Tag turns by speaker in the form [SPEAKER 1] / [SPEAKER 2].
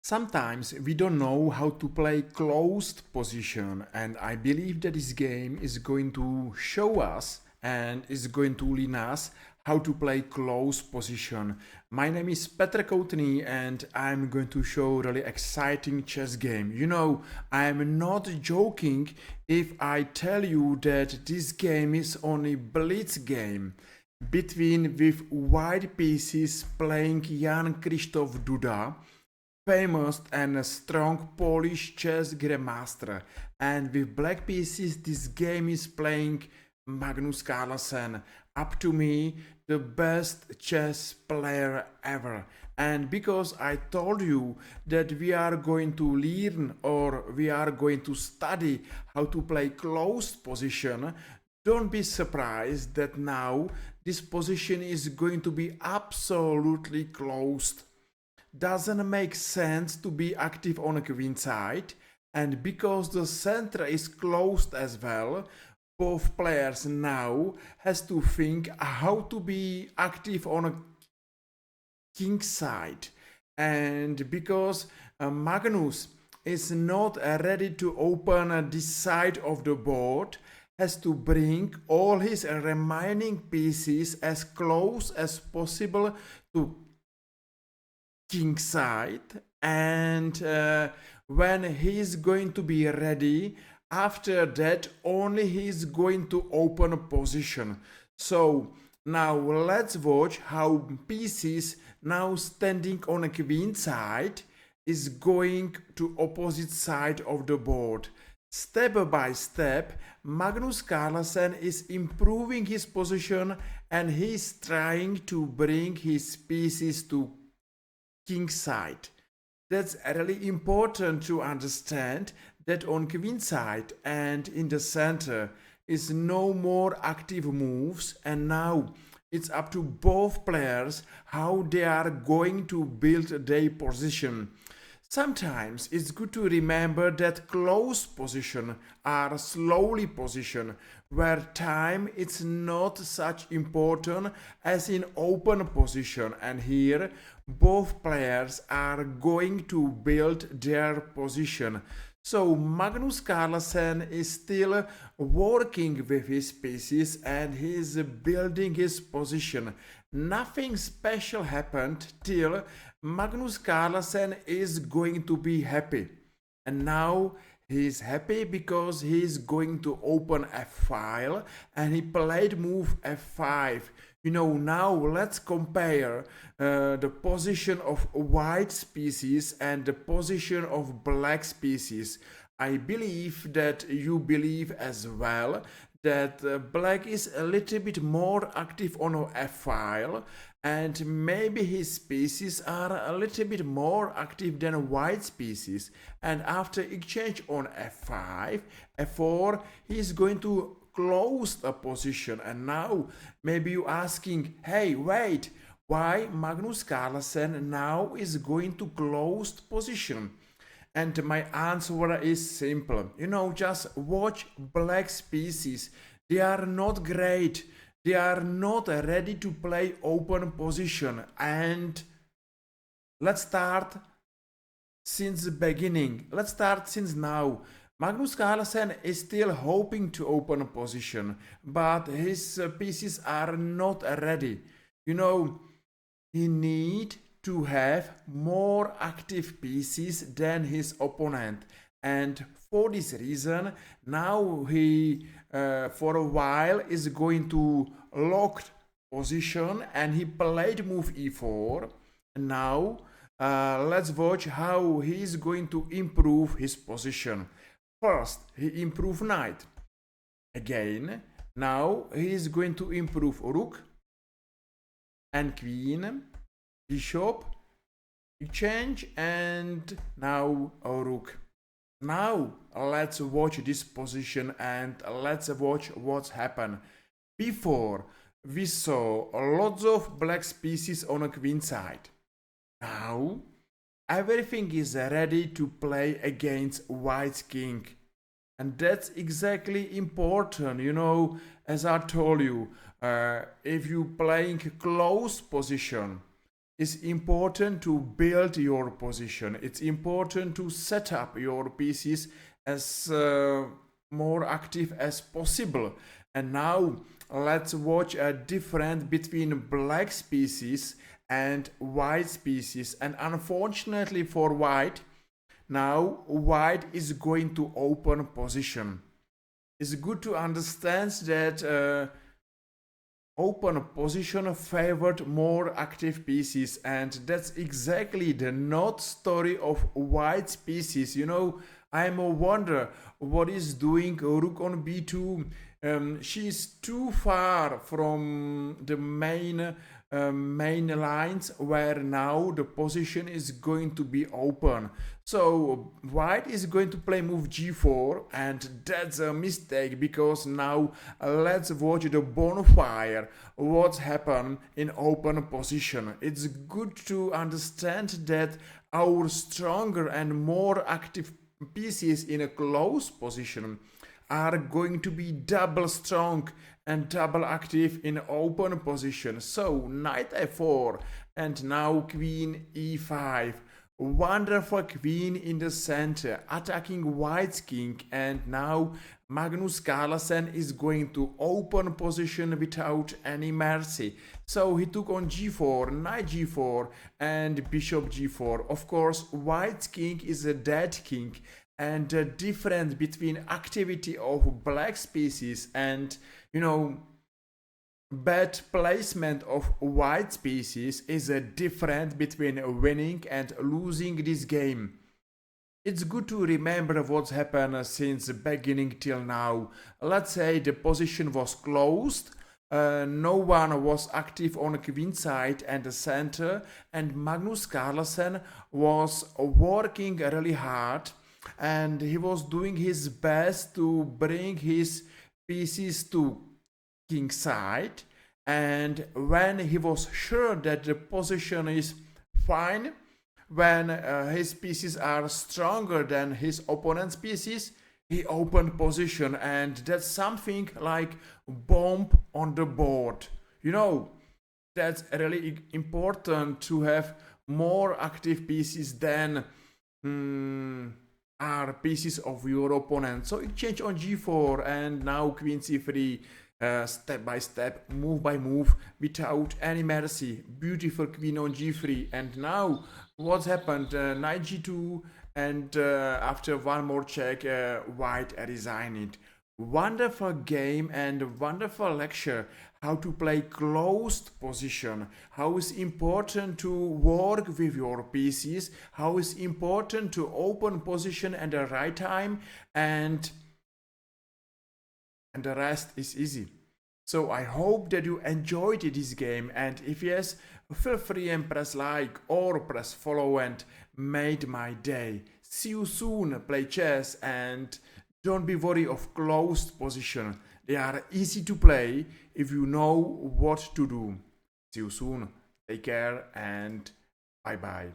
[SPEAKER 1] Sometimes we don't know how to play closed position, and I believe that this game is going to show us and is going to lead us how to play closed position. My name is Petr Koutný and I'm going to show really exciting chess game. I'm not joking if I tell you that this game is only blitz game between with white pieces playing Jan Krzysztof Duda, famous and strong Polish chess grandmaster, and with black pieces this game is playing Magnus Carlsen, up to me the best chess player ever. And because I told you that we are going to learn or we are going to study how to play closed position, don't be surprised that now this position is going to be absolutely closed. Doesn't make sense to be active on a queen side, and because the center is closed as well, both players now has to think how to be active on a king side. And because Magnus is not ready to open this side of the board, has to bring all his remaining pieces as close as possible to king side, and when he's going to be ready, after that only he's going to open a position. So now let's watch how pieces now standing on a queen side is going to opposite side of the board. Step by step, Magnus Carlsen is improving his position and he's trying to bring his pieces to king side. That's really important to understand that on queen side and in the center is no more active moves, and now it's up to both players how they are going to build their position. Sometimes it's good to remember that close position are slowly position where time is not such important as in open position, and here both players are going to build their position. So Magnus Carlsen is still working with his pieces and he's building his position. Nothing special happened till Magnus Carlsen is going to be happy. And now he's happy because he's going to open a file and he played move f5. Now let's compare the position of white species and the position of black species. I believe that you believe as well that black is a little bit more active on a file, and maybe his species are a little bit more active than white species. And after exchange on f5, f4, he is going to close a position. And now maybe you asking, hey, wait, why Magnus Carlsen now is going to closed position? And my answer is simple. Just watch black species. They are not great. They are not ready to play open position. And let's start since the beginning. Let's start since now. Magnus Carlsen is still hoping to open a position, but his pieces are not ready. He need to have more active pieces than his opponent, and for this reason now he for a while is going to locked position and he played move e4. Now let's watch how he is going to improve his position. First he improved knight again. Now he is going to improve rook and queen, bishop, exchange, and now a rook. Now let's watch this position and let's watch what's happened. Before we saw lots of black pieces on a queen side. Now everything is ready to play against white king. And that's exactly important, as I told you, if you playing close position, it's important to build your position. It's important to set up your pieces as more active as possible. And now let's watch a difference between black species and white species. And unfortunately for white, now white is going to open position. It's good to understand that open position favored more active pieces, and that's exactly the not story of white species. I'm a wonder what is doing rook on b2. She is too far from the main lines where now the position is going to be open. So white is going to play move g4, and that's a mistake, because now let's watch the bonfire, what's happened in open position. It's good to understand that our stronger and more active pieces in a close position are going to be double strong and double active in open position. So knight f4, and now queen e5. Wonderful queen in the center attacking white's king, and now Magnus Carlsen is going to open position without any mercy. So he took on g4, knight g4, and bishop g4. Of course, white's king is a dead king, and the difference between activity of black species and bad placement of white species is a difference between winning and losing this game. It's good to remember what's happened since the beginning till now. Let's say the position was closed, no one was active on queen side and the center, and Magnus Carlsen was working really hard, and he was doing his best to bring his pieces to king side. And when he was sure that the position is fine, when his pieces are stronger than his opponent's pieces, he opened position, and that's something like bomb on the board. That's really important to have more active pieces than are pieces of your opponent. So exchange on g4, and now queen c3, step by step, move by move, without any mercy. Beautiful queen on g3, and now what's happened? Knight g2, and after one more check, white resigned. Wonderful game and wonderful lecture how to play closed position, how it's important to work with your pieces, how it's important to open position at the right time, and the rest is easy. So I hope that you enjoyed this game, and if yes, feel free and press like or press follow, and made my day. See you soon, play chess, and don't be worried of closed position. They are easy to play if you know what to do. See you soon. Take care and bye bye.